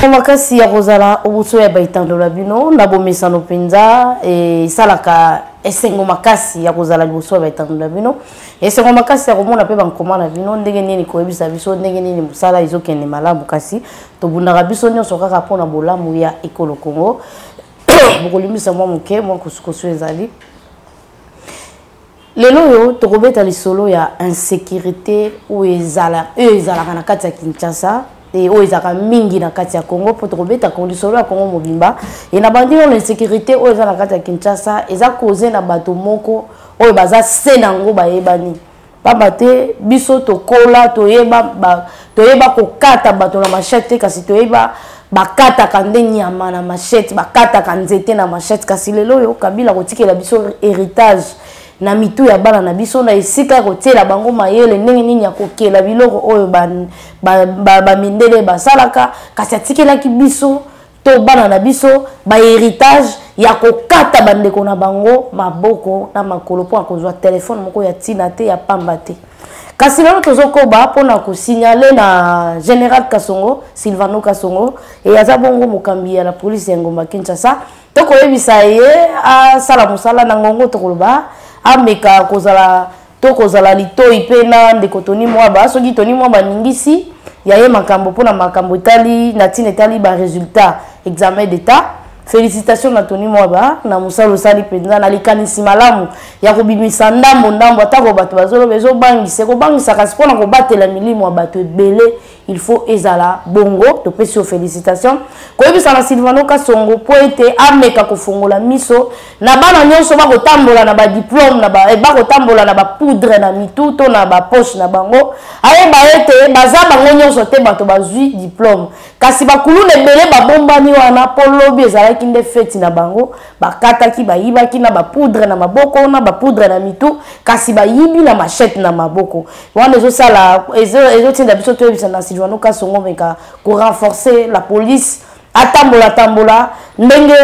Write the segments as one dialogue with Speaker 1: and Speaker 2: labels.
Speaker 1: makasi ya kozala obuso ya baitandola bino na bomesano penza e salaka esengo makasi ya kozala liboso ya baitandola bino esengo makasi ya komona pe bankomana bino ndenge nini koyebisa biso ndenge nini musala ezokende malamu kasi tobundaka biso nyonso kaka mpona bolamu ya ekolo Congo bokolimisa mwa moke mwa kosukosu ezali lelo yo tokobeta lisolo ya insécurité ou ezalaka na kati ya Kinshasa et o ezaka mingi na kati ya Congo pour tokobeta kondisolo ya Congo mobimba et na bandi no l'insécurité o ezala na kati ya Kinshasa eza cause na bato moko o baza senango bayebani baba te biso tokola toyeba kokata bato na machette kasi toyeba bakata kande nyama na machette bakata kanzete na machette kasi lelo yo Kabila kotikela biso héritage na mitu ya bana na biso na esika kotela bango mayele ndenge nini ya kokela biloko oyo ba mindele basalaka kasi atikelaki biso to bana na biso ba héritage ya kokata bandeko na bango maboko na makolo po akozwa telefone moko ya tina te ya pamba te kasi lelo tozokoba pona ko signaler na général Kasongo Silvano Kasongo et aza bongo mokambi ya la police ya Ngomba Kinshasa to koyebisa ye a sala musala na ngongo to koloba ameka kozala litoi pena ndeko Tony Mwaba soki Tony Mwaba ningisi ya ye makambo pona makambo etali na tina etali ba résultat examen d'état félicitations na Tony Mwaba na musalo sali penza na likanisi malamu ya kobimisa ndambo atako bato bazolo bezo bangisa kasi pona ko batela milimo bato ebele il faut ezala bongo to pesi félicitations koyebisa na Silvano Kasongo po ete ameka kofongola miso na bana nyonso bakotambola na ba diplôme na bakotambola na ba poudre na mituto na ba poche na bango ayeba ete baza bango nyonso te bato bazwi diplôme kasi bakulune ebele babombani wana polobi ezalaki nde feti na bango bakataki bayibaki na ba poudre na maboko na ba poudre na mitu kasi bayibi na machette na maboko wana ezosala ezotinda biso toyebisa na Silvano Kasongo meka ko renforcer la police atambola ndenge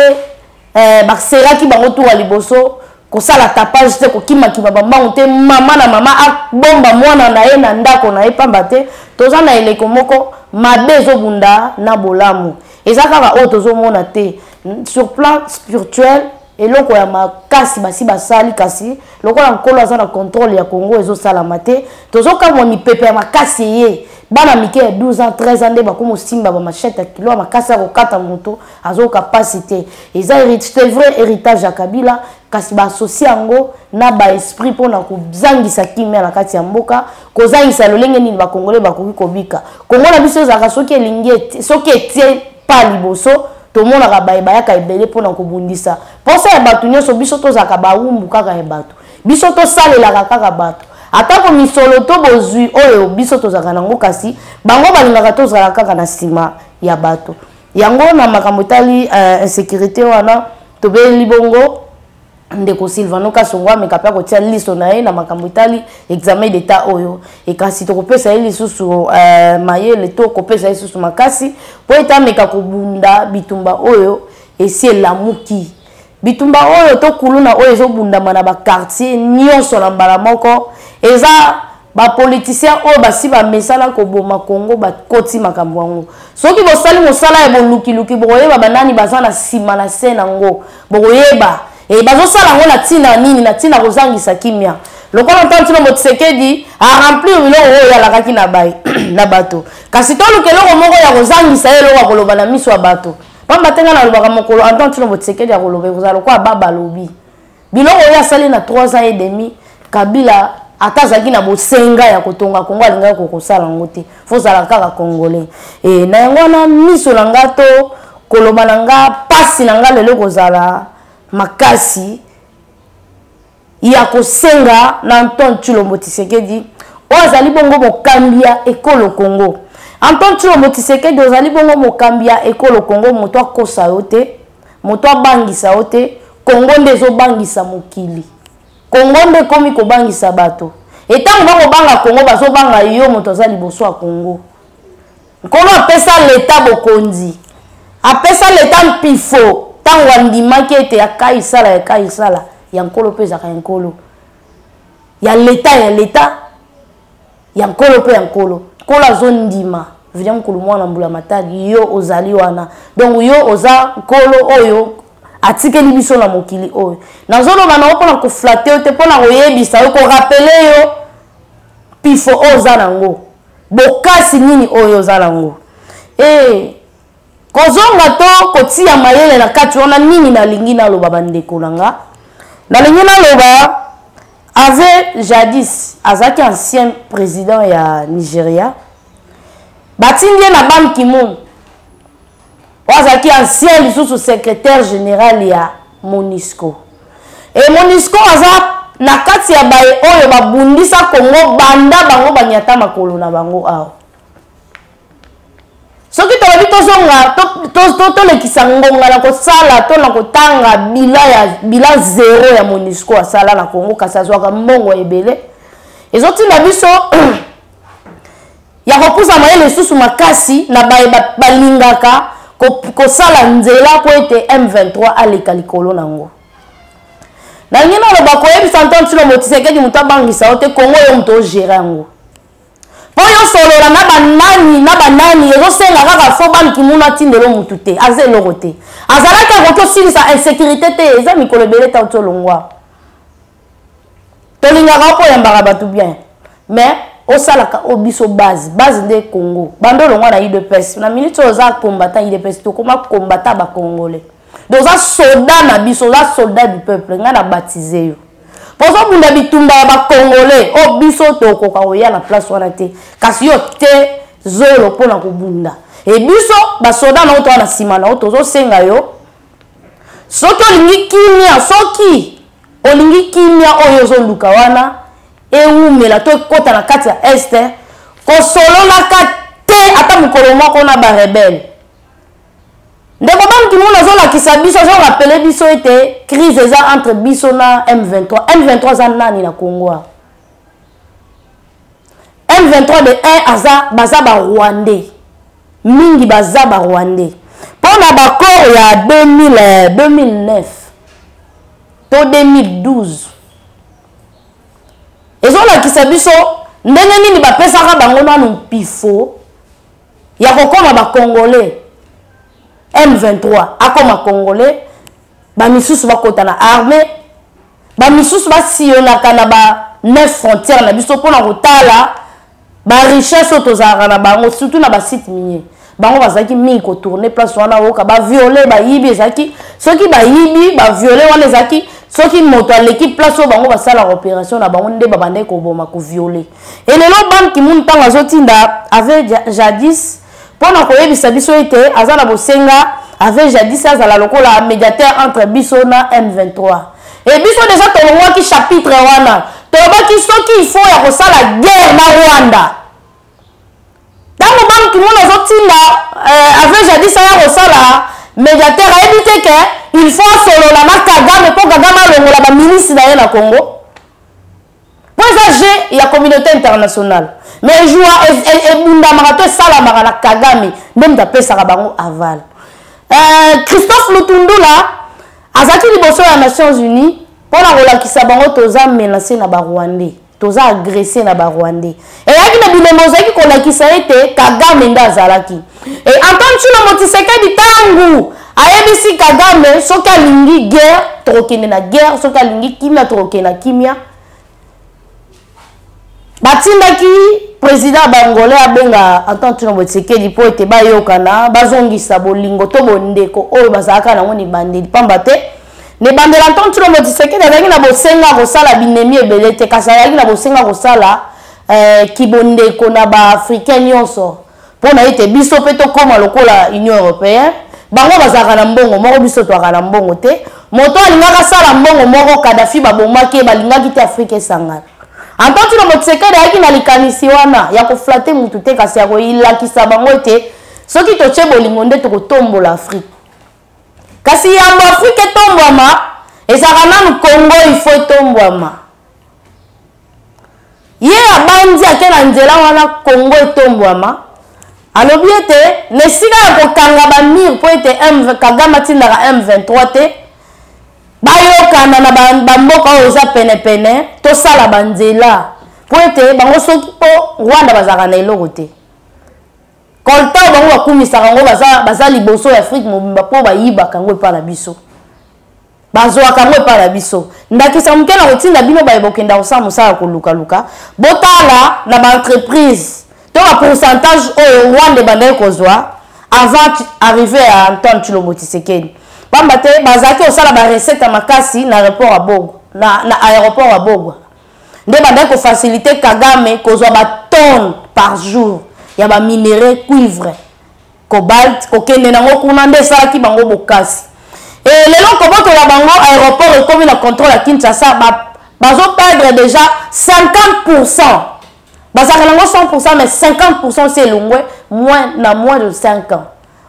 Speaker 1: baseraki bango tuwa liboso kosala tapage te kokima bambango te mama na mama bomba mwana na ye na ndako na ye pamba te toza na eleko moko mabe ezobunda na bolamu eza kaka oyo tozomona te sur plan spirituel eloko ya makasi basi basali kasi lokola nkolo aza na contrôle ya Congo ezosalama te tozokamwa mipepe ya makasi ye bana mike ya 12 ans 13 ans nde bakomo simba ba machette kilo makasi ya kokata moto azo capacité eza c'est vrai héritage ya Kabila kasi ba associé yango na ba esprit pona kozangisa kimia na kati ya mboka kozangisa lolenge nini ba congolais bakoki kobika Kongo na biso za soki elingi soki etie pa liboso tomonaka bayaka ebele pona kobundisa posa ya bato nyonso biso tozaka baumbu kaka ya bato biso tosalelaka kaka bato atako misolo to bozwi oyo biso tozaka nango kasi bango balingaka tozala kaka na sima ya bato yango na makambo etali insécurité wana tobeli bongo ndeko Silvano Kasongo ameka pe kotia liso na ye na makambo etali examen d'état oyo e kasi tokopesa ye lisusu mayele to kopesa ye lisusu makasi po etameka kobunda bitumba oyo esi elamuki bitumba oyo to kuluna oyo ezobundama na ba quartier nyonso na mbala moko eza ba politiciens oyo basi ba mesala koboma Congo bakoti makambo yango soki bosali mosala ya bolukiluki bokoyeba banani baza na sima na se nango bokoyeba et bazosala ngo na tina nini na tina kozangisa kimia lokola ntantino Motisekedi a remplir biloko oyo yalakaki na bai na bato kasi toluka eloko moko ya kozangisa ye eloko akoloba na miso ya bato pamba tenga na lobaka mokolo ntantino Motisekedi akoloba ekozala lokola baba lobi biloko oyo asali na 3 ans et demi Kabila atazaki na bosenga ya kotonga Kongo alinga kokosala ngo te fozala kaka congolais et na yango na miso na ngato koloba na nga pasi na nga lelo kozala makasi ya kosenga na Antoine Tshilombo Tshisekedi ozali bongo mokambia ekolo Congo Antoine Tshilombo Tshisekedi ozali bongo mokambia ekolo Congo moto akosa yote moto abangisa yote Congo ndezo bangisa mokili Congo nde komi ko bangisa bato etango bako banga Congo bazo banga yo moto azali boso a Congo nkolo apesa l'état bokonzi apesa l'état mpifo tango andimaki ete ya kaisala ya nkolo pe ezaka ya nkolo ya l'état ya nkolo pe ya nkolo azondima William Kulumwa na mbula matadi yo ozali wana donc yo oza kolo oyo atikeli biso na mokili oyo nazolo bana opona ko flatter te pona koyebisa yo ko rappeler yo pifo oza nango bokasi nini oyo oza nango kozonga to kotia mayele na kati wana nini nalingi naloba bandeko nanga nalingi naloba avait jadis azaki ancien président ya Nigeria batindie na Ban Ki-moon azaki ancien lisusu secrétaire général ya MONUSCO et MONUSCO aza na kati ya baye oyo babundisa Congo banda bango banyata makolo na bango awo soki tolobi tozonga tolekisa ngonga na kosala to na kotanga bilan zéro ya MONUSCO asala na Congo kasi azwaka mbongo ebele ezotinda biso ya kopusa mayele lisusu makasi na balingaka kosala nzela po ete M23 aleka likolo nango na ngina loba koyebisa Antoine Tshilombo Tshisekedi mutu abangisa ote Congo yo mutu ogere yango po yo solola na banani ezosenga kaka fo Ban Ki-moon atindelo mutu te aza eloko te azalaki akoki osilisa insécurité te eza mikolo ebele ta otolongwa tolingaka po yambaka bato bien mais osalaka obiso base nde Congo bando longwa na UDPS na minute oza combattant UDPS to koma combattant ba congolais donc za soldat na biso za soldat du peuple nga na baptisé yo poso bunda bitumba ya ba congolais obiso to koka oya na place wana te kasi yo te zolo pona kubunda e biso ba soldat na oto na sima na oto zo senga yo soki olingi kimia soki olingi kimia oyo zo luka wana eumela to kota na kati ya este kosololaka te ata mokolo moko na barebele ndeko Ban Ki-moon azolakisa biso azorapele biso ete crise eza entre biso na M23 aza nani na Congo M23 de 1 baza barwandais mingi baza barwandais mpona bakor ya 2009 to 2012 ezolakisa biso ndenge nini bapesaka bango nanu pifo ya kokoma bakongolais M23 akoma congolais bamisusu bakota na armée bamisusu basiyonaka na ba 9 frontières na biso mpona kotala barichesse oyo tozalaka na bango surtout na basite minier bango bazalaki mingi kotourne place wana oyoka baviole bayibi ezalaki soki bayibi baviole wana ezalaki soki moto aleki place oyo bango basalaka opération na bango nde babandaki koboma koviole elelo Ban Ki-moon ntango azotinda avec jadis mpona koyebisa biso ete aza na bosenga avec jadis azala lokola médiateur entre biso na M23 e biso deja tolongwaki chapitre wana tolobaki soki ifo ya kosala guerre na Rwanda ntango Ban Ki-moon azotinda avec jadis aya kosala médiateur ayebi te ke il faut solola na Kagame mpo Kagame alongola baministre na ye na Congo po eza jeu ya communauté internationale mais joua ebundamaka to esalamaka na Kagame nde mutu apesaka bango aval Christophe Lutundula azalaki liboso ya Nations Unies mpona kolakisa bango toza menacé na barwandais toza agressé na barwandais eyaki na bilembo ozalaki kolakisa ete Kagame nde azalaki Antoine Tshilombo Tshisekedi ntango ayebisi Kagame soki alingi guerre tokokende na guerre soki alingi kimia tokokende na kimia batindaki président bangolais abenga Antoine Tshilombo Tshisekedi po ete bayokana bazongisa bolingo to bondeko oyo bazalaka nango ni bandeli pamba te ne bandela Antoine Tshilombo Tshisekedi azalaki na bosenga kosala binemi ebele te kasi azalaki na bosenga kosala kibondeko na baafricain nyonso mpona ete biso mpe tokóma lokola Union européenne bango bazalaka na mbongo moko biso toaka na mbongo te moto alingaka sala mbongo moko Kadhafi babomaki balingaki te Afrique esangana Antoine Tshilombo Tshisekedi ayaki na likanisi wana ya koflate mutu te kasi ya koyilakisa bango ete soki totie bolingo nde tokotombola Afrique kasi yambo Afrique etombwama ezalaka nanu Congo ifo etombwama ye abandi ake na nzela wana Congo etombwama alobi ete nesika ya kokanga bamire po ete Kagame atindaka M23 te bayokana na bamboka oyo eza penepene tosala banzela po ete bango soki po Rwanda bazalaka na eloko te kolta bango bakumisa kango baza liboso ya Afrique mobimba po bayiba kango epa na biso bazwa kango epa na biso ndakisa muke na kotinda bino bayebokenda kosala mosala koluka botala na baentreprise to ba pourcentage oyo Rwanda bandai kozwa avant arriver à Antoine Tshilombo Tshisekedi bamba te bazaki osala ba recette makasi na aéroport à Bogo na aéroport à Bogo nde bandai ko faciliter Kagame kozwa ba tonnes par jour ya ba minerai cuivre cobalt kokende nango kuna nde salaki bango bokasi et lelo koboto la bango aéroport ekomi na contrôle à Kinshasa bazo perdre déjà 50%. Bazaka nango 100% mais 50% c'est longwe moins de 5 ans.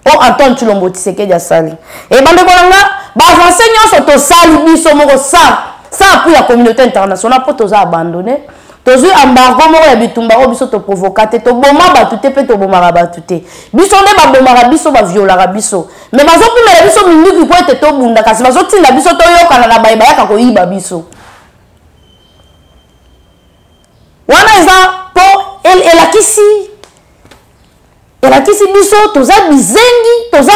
Speaker 1: Oh Antoine Tshilombo Tshisekedi asali. Et bande bolanga ba avancer nyonso to sali biso moko ça pour la communauté internationale pour toza abandonner. Tozu embargo moko ya bitumba o biso to provocater to boma batute pe to boma batute. Biso nde ba boma biso ba viola biso. Mais bazo kumela biso minduki po ete to bunda kasi bazo tinda biso to yokana na bayeba yaka ko yiba biso. Wana eza po elakisi biso toza bizengi toza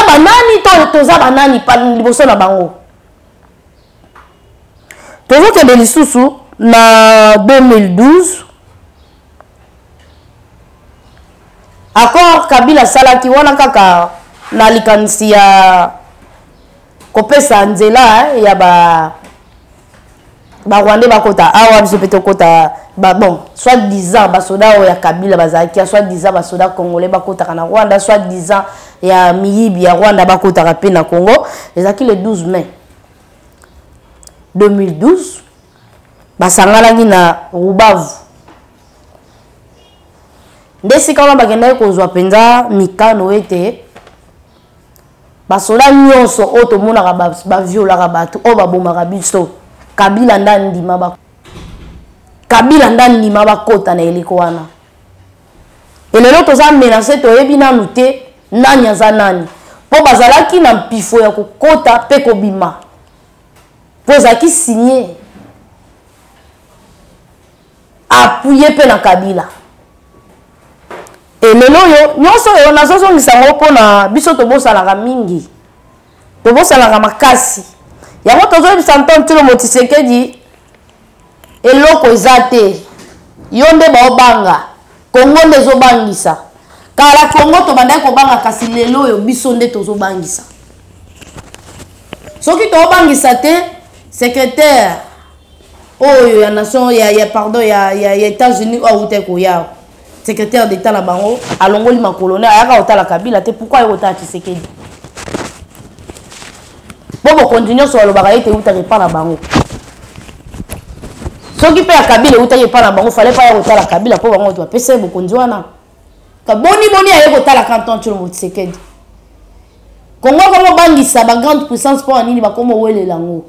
Speaker 1: banani pa liboso na bango tozokende lisusu na 2012 accord Kabila salaki wana kaka na likanisi ya kopesa nzela ya ba Rwanda bakota awa biso peto kota bon soit disant basoda ya Kabila bazaki soit disant basoda congolais bakota na Rwanda soit disant ya miyibi ya Rwanda bakota pe na Congo ezaki le 12 mai 2012 basangalangi na Rubavu ndesi kama bagenda kozwa penza mikano ete basoda nyonso otomonaka ba violaka bato o babomaka biso Kabila ndandima bakota na eliko wana elelo toza menacé toyebi nanu te nani aza nani po bazalaki na mpifo ya kokota pe kobima po ezalaki signé appuye pe na Kabila elelo yo nyonso oyo nazozongisa ngo mpona biso tobosalaka mingi tobosalaka makasi yango tozoyebisa Antoine Tshilombo Tshisekedi eloko eza te yo nde baobanga Kongo nde ezobangisa kala Kongo tobandaki kobanga kasi lelo oyo biso nde tozobangisa soki tobangisa te secrétaire oyo ya nation pardon ya États-Unis awute koya secrétaire d'état na bango alongoli makolone ayaka otala Kabila te pourquoi ayokotala Tshisekedi bobo continue sur le bagaille te utaki pa na bango soki pe ya Kabila utaki pa na bango fallait pas yokotala Kabila po bango to pesa bokonzi wana ka boni ayokotala Antoine Tshilombo Tshisekedi Congo comme bangisa ba grande puissance pour anini ba komo welela ngo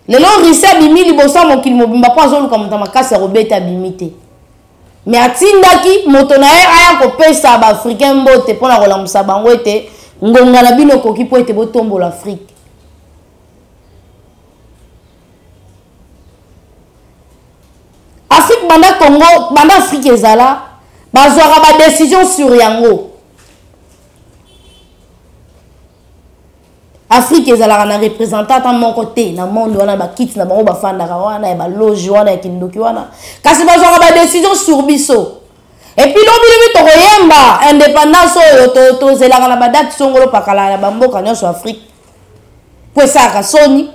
Speaker 1: lelo Russie bimi liboso mokili mobimba po azoluka muta makasi ya robeta bimite mais atindaki moto na aya kopesa ba africain mbote pona kolamusa bango ete ngonga na bino koki po ete botombola Afrique Afrique banda Congo banda Afrique ezala bazwaka ba décision sur yango Afrique ezala na représentant à mon côté na monde wana ba kit na bango ba fanda wana ba loge wana ya kindoki wana kasi bazwaka ba décision sur biso et puis lobi to koyemba indépendance oyo to zelaka na ba date songolo pakala na bamboka nyonso Afrique po saka soni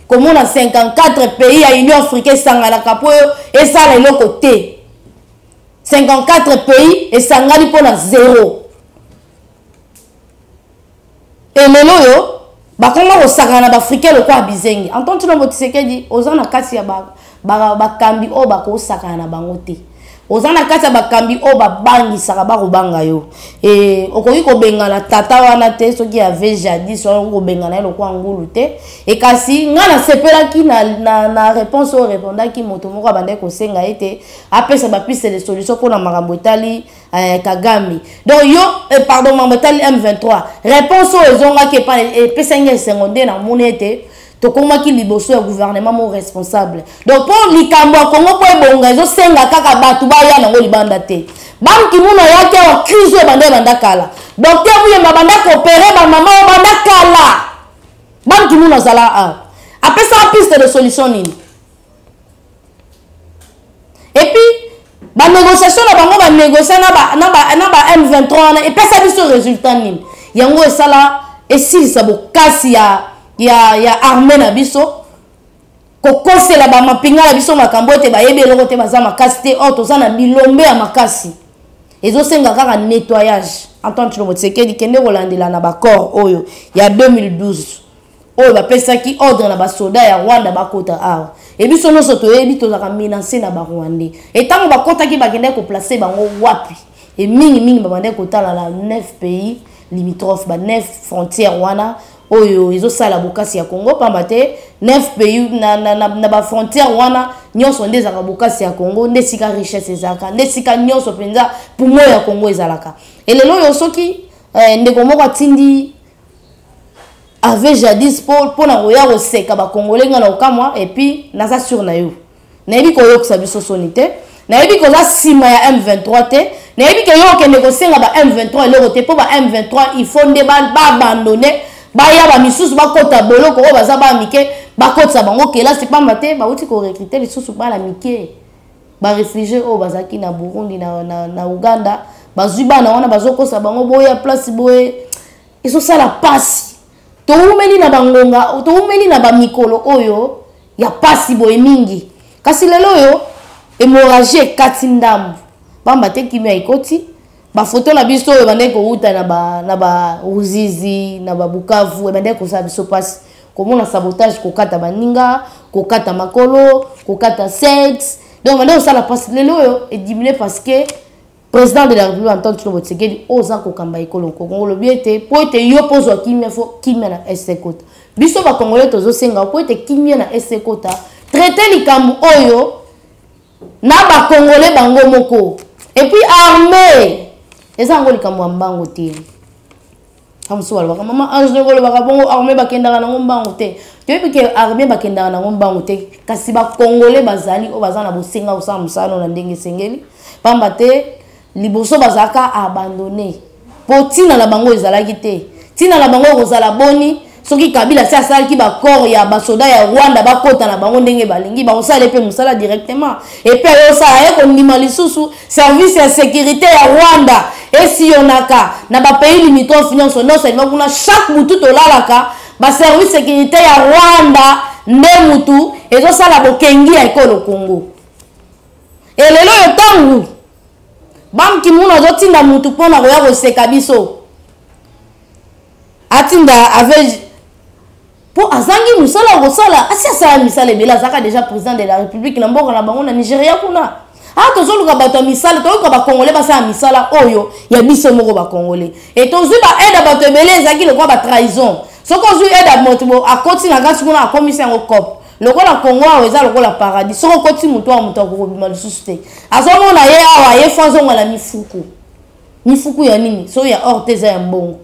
Speaker 1: comme on a 54 pays à l'Union africaine sangalaka po esala eloko te 54 pays et sangali pona 0 et lelo yo bakoma kosakana baafricain lokwa bizengi Antoine Tshilombo Tshisekedi oza na kati ya bakambi o bakosakana na bango te oza na kati ya bakambi o babangisaka bakobanga yo okoki kobengana tata wana te soki ave jadis okoki kobengana ye lokwa ngulu te kasi nga nasepelaki na réponse oyo répondaki moto moko abandaki kosenga ete apesa bapiste de solution mpona makambo etali Kagame donc yo pardon makambo etali M23 réponse oyo ezongaki epesangi esengo nde namoni ete tokomaki liboso ya gouvernement mo responsable donc pour likambo ya Congo po ebonga ezosenga kaka bato baya nango libanda te Bam Kimuna yaki en crise banda kala. Docteur Muyemba banda coopérer ba maman banda kala. Bam Kimuna zala a. Après ça piste de solution nini. Et puis ba négociation na bango ba négocier na ba M23 et puis ça dit ce résultat nini. Yango esala et si ça bokasi ya armée na biso ko kosela ba mapinga na biso makambo te ba yebe eloko te baza makasi te o toza na bilombe ya makasi ezosenga kaka nettoyage. Antoine Tshilombo Tshisekedi kende kolandela na bakor oyo ya 2012 oyo bapesaki ordre na basoda ya Rwanda bakota awa e biso nyonso toyebi tozaka menace na barwandais etango bakotaki bakende koplace bango wapi e mingi babande kotala na 9 pays limitrophes ba 9 frontières wana oyo ezosala bokasi ya Congo pamba te 9 pays na ba frontière wana nyonso ndezaka bokasi ya Congo ndesika richesse ezaka ndesika nyonso penza pumo ya Congo ezalaka elelo yo soki ndeko moko atindi avait jadis pour na roya oseka ba congolais ngana okamwa et puis naza sur na yo nayebi ko yoksa biso sonité nayebi ko za sima ya M23 te nayebi ke yo kende ko senga ba M23 eloko te po ba M23 il faut nde ba abandonner baya ba misusu bakota boloko o baza ba mike bakotsa bango kela c'est pas maté ba uti ko recruter lisusu ba la mike ba réfugiés o bazaki na Burundi na Uganda bazwi bana wana bazokosa bango boya place boye iso sala passe to umeli na bangonga to umeli na ba mikolo oyo ya passe boye mingi kasi lelo yo hémorragie kati ndambu bamba te kimia ikoti ba photo na biso oyo bande ko uta na ba Ruzizi na ba Bukavu bande ko sa biso passe komona sabotage ko kata baninga ko kata makolo ko kata sex donc bande ça la passe lelo yo est diminué parce que président de la République Antoine Tshilombo Tshisekedi oza ko kamba ikolo Congo le biete po ete yo pozo kimia fo kimia na SCOTA biso ba congolais tozo senga po ete kimia na SCOTA traiter likambu oyo na ba congolais bango moko et puis armée eza ngo likambu mbango te hamso wala baka mama ange ngolo baka bongo armée bakendaka na mbango te toyebi ke armée bakendaka na mbango te kasi ba congolais bazali o bazana bosenga osala musano na ndenge sengeli pamba te liboso bazaka abandonné po tina na bango ezalaki te tina na bango kozala boni soki Kabila si asalaki ba corps ya basoda ya Rwanda bakota na bango ndenge balingi bakosala pe musala directement et puis osala ye kondima lisusu service ya sécurité ya Rwanda esiyonaka na ba pays limitrophes nyonso kuna chaque mutu tolalaka ba service sécurité ya Rwanda nde mutu ezosala bokengi ya ekolo Congo elelo yo tangu Bam Kimuna zotinda mutu pona koya koseka biso atinda avec po azangi musala kosala asi asala misala ebela azaka déjà président de la République na mboka na bango na Nigeria kuna tozoluka bato ya misala toyoka bakongolais basala misala oyo ya biso moko bakongolais et tozwi baede bato ebele ezalaki lokwa batrahison soki ozwi ede moto akoti na kati kuna akomisi yango cope lokola Congo awa eza lokola paradis soko koti mutu wa mutu akokobima lisusu te azomona ye awa ye fo azongola mifuku ya nini so ya or te eza ya mbongo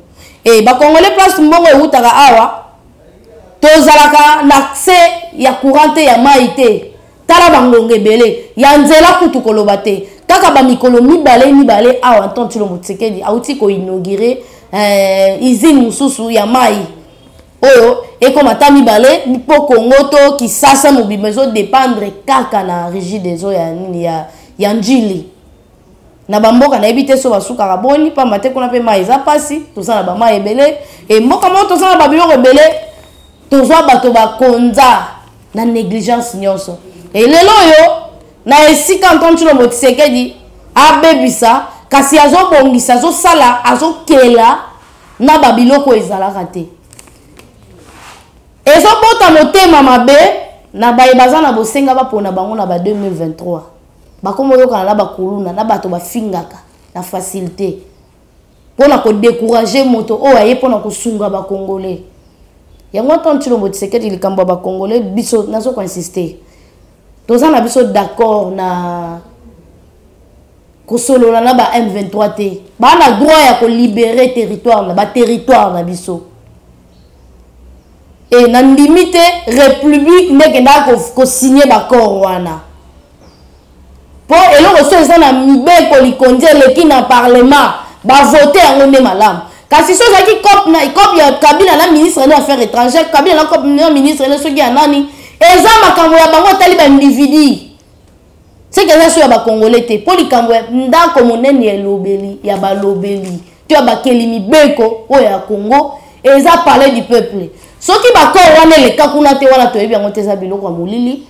Speaker 1: e bakongole place mbongo eutaka awa tozalaka na accès ya courant te ya mai te tala bangongo ebele ya nzela kutu koloba te kaka bamikolo mibale awa Antoine Tshilombo Tshisekedi auti koinaugure usine mosusu ya mai oyo ekomata mibale po Congo to Kisasa mobima ezo dépendre kaka na régie des eaux ya nini ya njili na bamboka na ebite so basuka boni pamba te kuna pe mai eza pasi tozana ba mai ebele e mboka mo tozana ba biloko ebele tozwa bato bakonza na négligence nyonso e lelo yo na esika Antoine Tshilombo Tshisekedi abebisa kasi azobongisa azosala azokela na babiloko ezalaka te ezobota motema mabe na bayebaza na bosenga bapona bango na ba 2023 bakomo yokana na bakuluna na bato bafingaka na facilité pona ko décourager moto o aye pona ko sunga ba congolais yango Antoine Tshilombo Tshisekedi likambo ba congolais biso nazo ko insister tozana biso d'accord na kosolola na ba M23 te ba na droit ya ko libérer territoire na ba territoire na biso et na limite république ndeke nda ko signer ba corps wana po eloko so eza na mibeko likonzi eleki na parlement bavote yango nde malamu kasi so ezalaki cop ya Kabila na ministre des affaires étrangères Kabila na cop na ministre na soki ya nani eza makambo ya bango tali ba individu c'est que ça so ya ba congolais te po likambo ya ndako monene ya lobeli ya balobeli to ya bakeli mibeko oyo ya Congo eza parler du peuple soki bakor wana eleka kuna te wana toyebi yango te eza biloko ya molili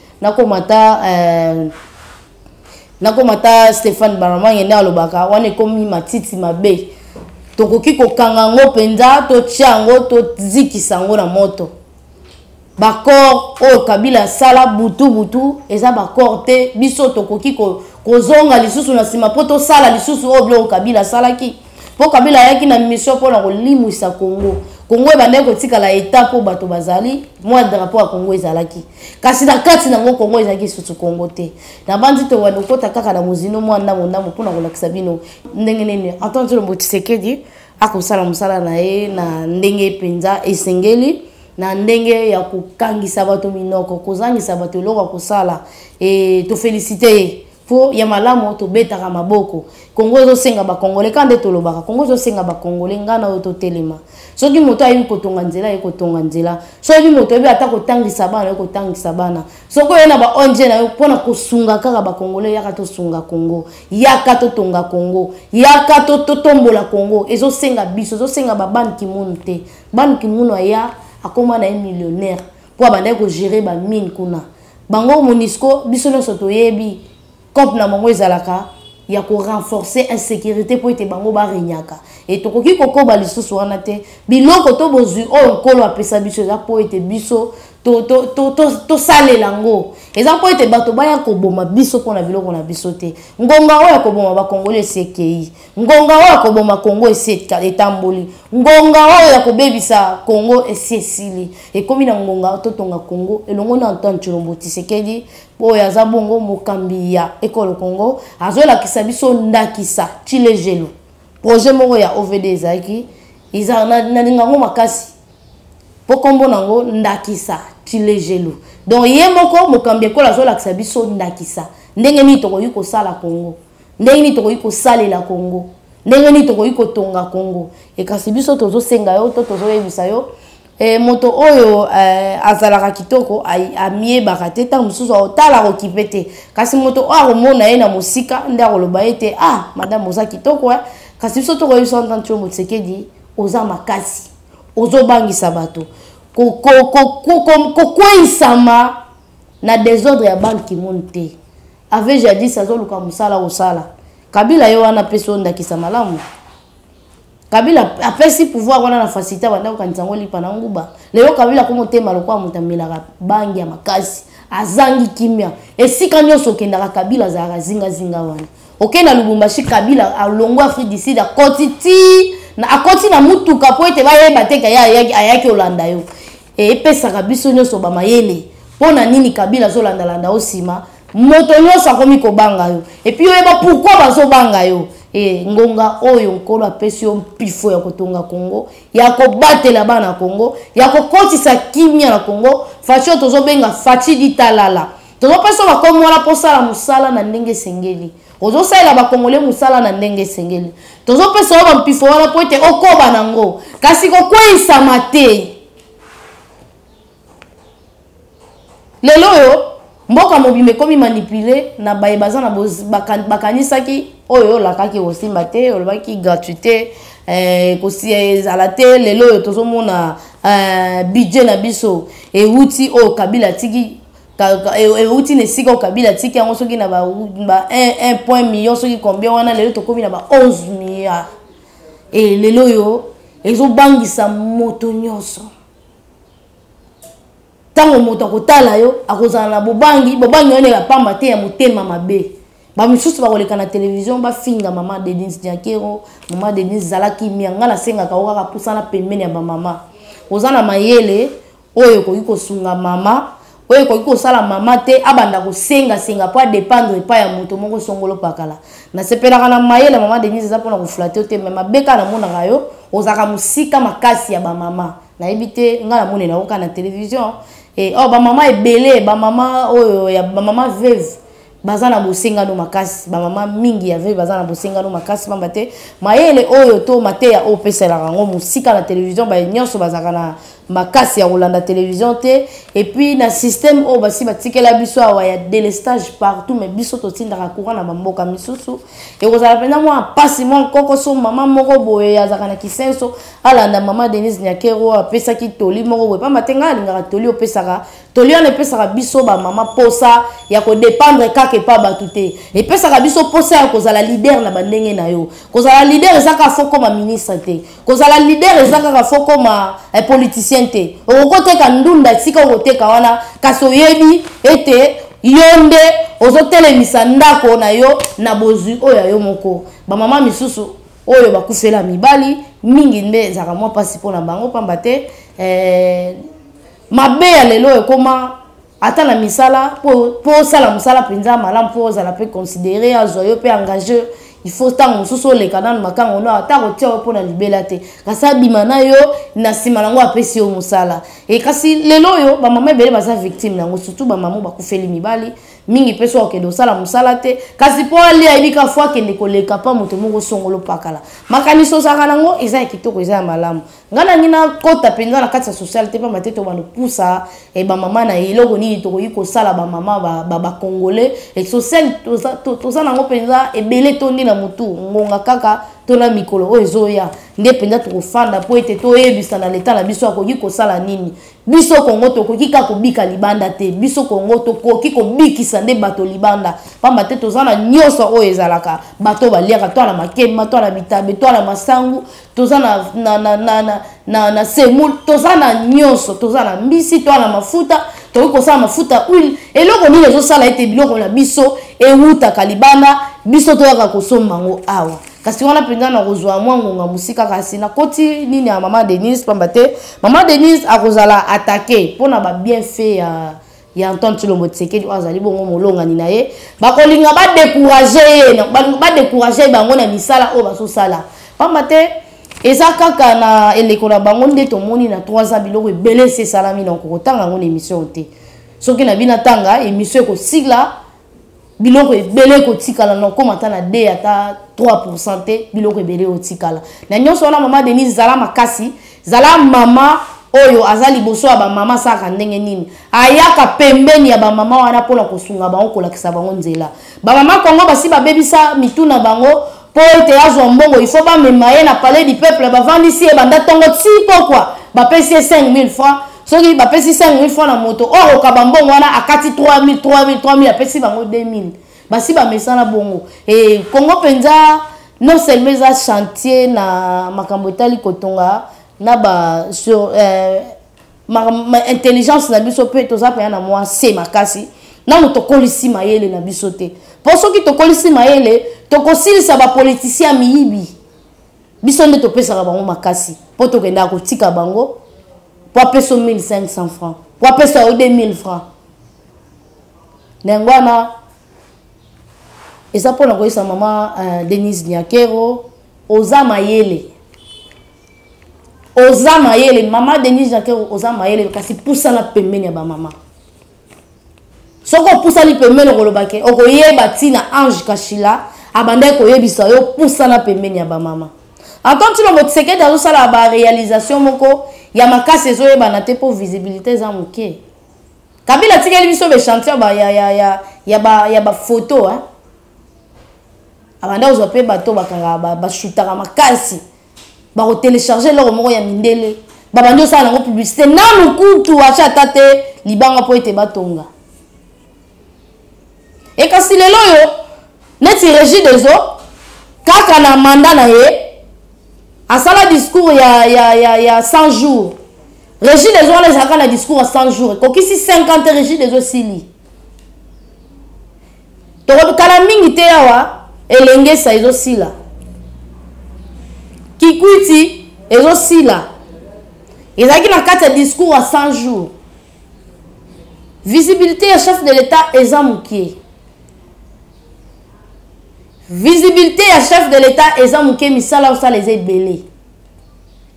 Speaker 1: nakomata Stéphane Barama yende alobaka wana ekomi matiti mabe tokoki kokanga ngo penza to tchango to zikisa ngo na moto bakor oyo Kabila sala butu eza bakor te biso tokoki kozonga lisusu na sima po tosala lisusu oyo biloko Kabila salaki po Kabila yaki na mission po na kolimwisa Congo ebandaki kotikala eta po bato bazali mwa drapeau ya Congo ezalaki kasi na kati nango Congo ezalaki susu Congo te na bandi to wana okota kaka na muzino mwa ndambo mpona kolakisa bino ndenge nene Antoine Tshilombo Tshisekedi akosala mosala na ye na ndenge penza esengeli na ndenge ya kokangisa bato minoko kozangisa bato eloko ya kosala to féliciter ye po ya malamu to betaka maboko Congo ezosenga ba Congolais kande tolobaka Congo ezosenga ba Congolais ngana oyo totelema soki moto ayebi kotonga nzela ye kotonga nzela soki moto ayebi ata kotangisa bana ye kotangisa bana soko ye na ba ONG na yo mpona kosunga kaka ba Congolais yaka tosunga Congo yaka totonga Congo yaka totombola Congo ezosenga biso ezosenga ba Ban Ki-moon te Ban Ki-moon aya akoma na ye millionnaire po abandaki kogere ba mine kuna bango MONUSCO biso nyonso toyebi comme na mongo ezalaka ya ko renforcer insécurité pour ete bango ba renyaka et tokoki kokoba lisusu wana te biloko to bozui o nkolo apesa biso za po ete biso to salela ngo eza po ete bato baya koboma biso pona biloko na biso te ngonga oyo koboma ba Congolais sekei ngonga oyo koboma Congo etamboli ngonga oyo ya kobebisa Congo esesili ekomi na ngonga totonga Congo elongo na Antoine Tshilombo Tshisekedi po ya za bongo mokambi ya ekolo Congo azola kisa biso ndakisa chilejelo projet moko ya OVD ezaki iza na ningango makasi po kombo nango ndakisa chilejelo donc ye moko mokambi ekola azola kisa biso ndakisa ndenge ni tokoki kosala Congo ndenge ni tokoki kosalela Congo ndenge ni tokoki kotonga Congo ekasi biso tozosenga yo to tozoyebisa yo moto oyo azalaka kitoko amiyebaka te ntango mosusu aotala kokipe te kasi moto oyo akomona ye na mosika nde akoloba ye te madame oza kitoko kasi biso tokoyebisa Antoine Tshilombo Tshisekedi oza makasi ozobangisa bato kokweyisama na désordre ya Ban Ki-moon te ave jadis azoluka mosala osala Kabila yo wana pesi ondakisa malamu Kabila apesi pouvoir wana na facilité banda kokanisa ngo lipa na nguba lelo Kabila ko motema lokwa motamelaka bangi ya makasi azangi kimia esika nyonso okendaka Kabila za zinga wana okenda Lubumbashi Kabila alongo Afrique du Sud akoti na mutuka po ete bayeba te ayaki olanda yo epesaka biso nyonso bamayele pona nini Kabila zolanda osima moto nyonso akomi kobanga yo epi oyeba pourquoi bazobanga yo ngonga oyo nkolo apesi yo mpifo ya kotonga Congo ya kobatela bana Congo ya kokotisa kimia na Congo facho tozobenga fachi ditalala tozopesa bakomwala posala musala na ndenge sengeli ozosalela bakongole musala na ndenge sengeli tozopesa yo bampifo wana po ete okoba nango kasi kokweyisama te lelo yo mboka mobimbe komi manipulé na bayebaza na bakanisaki oyo lakaki osimba te olobaki gratuité kosi ezala te lelo yo tozomona budget na biso euti oyo Kabila tiki euti nesika oyo Kabila tiki yango soki na ba 1 million soki combien wana lelo tokomi na ba 11 milliards lelo yo ezobangisa moto nyonso tango moto akotala yo akozala na bobangi one ya pamba te ya motema mabe ba misusu bakoleka na télévision bafinga mama Denise Diakero mama Denise zalaki mianga na senga ka okaka pusana pembeni ya ba mama ozana mayele oyo koki kosunga mama oyo koki kosala mama te abanda kosenga po dépendre pa ya moto moko songolo pakala na sepelaka na mayele mama Denise za pona koflater te mais mabeka na mona ngayo ozaka musika makasi ya ba mama na ebite ngala mone na oka na télévision ba mama ebele ba mama oyo ya ba mama veuve bazana bosenga no makasi ba mama mingi ya ve bazana bosenga no makasi pamba te mayele oyo to mateya o pesela rango musika na télévision ba nyonso bazaka na makasi ya kolanda télévision te et puis na système o basi batikela biso awa ya délestage partout mais biso to tindaka courant na bamboka misusu et kozala pena moi pasi mon koko so mama moko boye azaka na kisenso alanda mama Denise Nyakero apesa ki toli moko boye pamba te nga lingaka toli opesaka toli on epesaka biso ba mama posa ya ko dépendre kake pa batu te epesaka biso posa ya kozala leader na bandenge na yo kozala leader ezaka fo comme ministre te kozala leader ezaka fo comme politicien te okoteka ndunda sika okoteka wana kasi oyebi ete yonde ozotelemisa ndako na yo na bozwi oyo yo moko ba mama misusu oyo bakufela mibali mingi nde ezaka mwa pasi pona bango pamba te mabe ya lelo ekoma ata na misala po sala musala penza malamu po za la peut considérer azoyo pe engagé il faut tant mususu le kanana makango no ata ko tia po na libela te kasa bimana yo na sima nango apesi yo musala e kasi lelo yo ba mama bele baza victime nango surtout ba mama bakufeli mibali mingi peso okedo sala musala te kasi po ali ayibika fois ke nekoleka pa moto moko songolo pakala makaniso saka nango eza kitoko eza malamu ngana ngina kota penza na kati ya socialité pa mateto bano poussa e ba mama na eloko ni to ko sala ba mama ba congolais et social to za nango penza ebele tondi na mutu ngonga kaka tona mikolo o ezoya nde penza to fanda po ete to yebisa na leta na biso akoki ko sala nini biso Kongo to koki ka kobika libanda te biso Kongo to koki kobikisa nde bato libanda pamba te tozana nyonso o ezalaka bato baliaka to na makema to na bitabe to na masangu tozana na semul tozana nyonso tozana mbisi to na mafuta to ko sala mafuta huile eloko nini ezo sala ete biloko na biso ewuta kalibanda biso to yaka kosomba ngo awa kasi wana penza na kozwa mwangonga musika kasi na koti nini ya mama Denise pamba te mama Denise akozala attaquer pona ba bienfait ya Antoine Tshilombo Tshisekedi azali bongo molonga ni na ye bakolinga ba décourager bango na misala o baso sala pamba te eza kaka na eleko na bango nde tomoni na 3 ans biloko ebele se salami na kokotanga ngo na émission te soki na bina tanga émission ko sigla biloko ebele kotikala na komata na d ata 3% te biloko ebele otikala na nyonso wana mama Denise zala makasi zala mama oyo azali boso ya ba mama saka ndenge nini ayaka pembeni ya ba mama wana pona kosunga bango kolakisa bango nzela ba mama Kongo basi babebisa mituna bango po ete azwa mbongo il faut ba memaye na palais du peuple bavandisi e banda tongo ti pokwa bapesi 5000 francs soki bapesi 5000 francs na moto oro ka mbongo wana akati 3000 apesi bango 2000 basi ba mesana bongo e Kongo penza non seulement za chantier na makambo etali kotonga na ba sur ma intelligence na biso pe toza pe na moi c'est makasi na moto kolisi mayele na biso te pour soki to kolisi mayele to kosilisa ba politicien miyibi biso nde to pesa bango makasi po to kenda ko tika bango po peso 1500 francs po peso 2000 francs nengwana eza pona ko isa mama Denise Nyakero oza mayele mama Denise Nyakero oza mayele kasi poussa na pembeni ya ba mama soko poussa li pembeni kolobake okoyeba tina Ange Kashila abanda koyebisa yo poussa na pembeni ya ba mama Antoine Tshilombo Tshisekedi azosala ba réalisation moko ya makasi ezoyeba na te po visibilité za moke Kabila tikeli biso be chantier ba ya ba photo hein abanda ozwa pe bato bakanga ba shootaka makasi ba ko télécharger leur moko ya mindele ba bando sala ngo publicité na lukutu acha tate libanga po ete batonga e kasi lelo yo neti Régie des eaux kaka na mandat na ye asala discours ya 100 jours Régie des eaux les akana discours à 100 jours kokisi 50 Régie des eaux sili to kala mingi te yawa elenge sa ezo sila Kikwiti ezo sila ezaki na kati ya discours à 100 jours visibilité ya chef de l'état eza mukie visibilité ya chef de l'état eza mukie misala osala eza ebele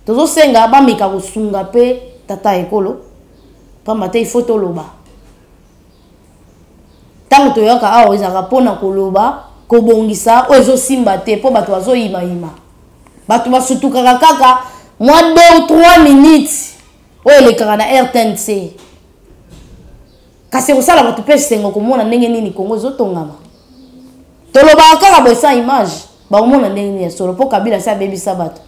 Speaker 1: tozo senga ba meka kosunga pe tata ekolo pamba te il faut toloba tango toyoka awa ezaka pona koloba kobongisa o ezo simba te po bato bazo yima yima bato basutukaka kaka moi 2 ou 3 minutes o elekaka na RTNC kasi kosala bato pe sengo komona ndenge nini Kongo ezotongama tolobaka kaka boye sa image bakomona ndenge nini ya solo po Kabila sa bebisa bato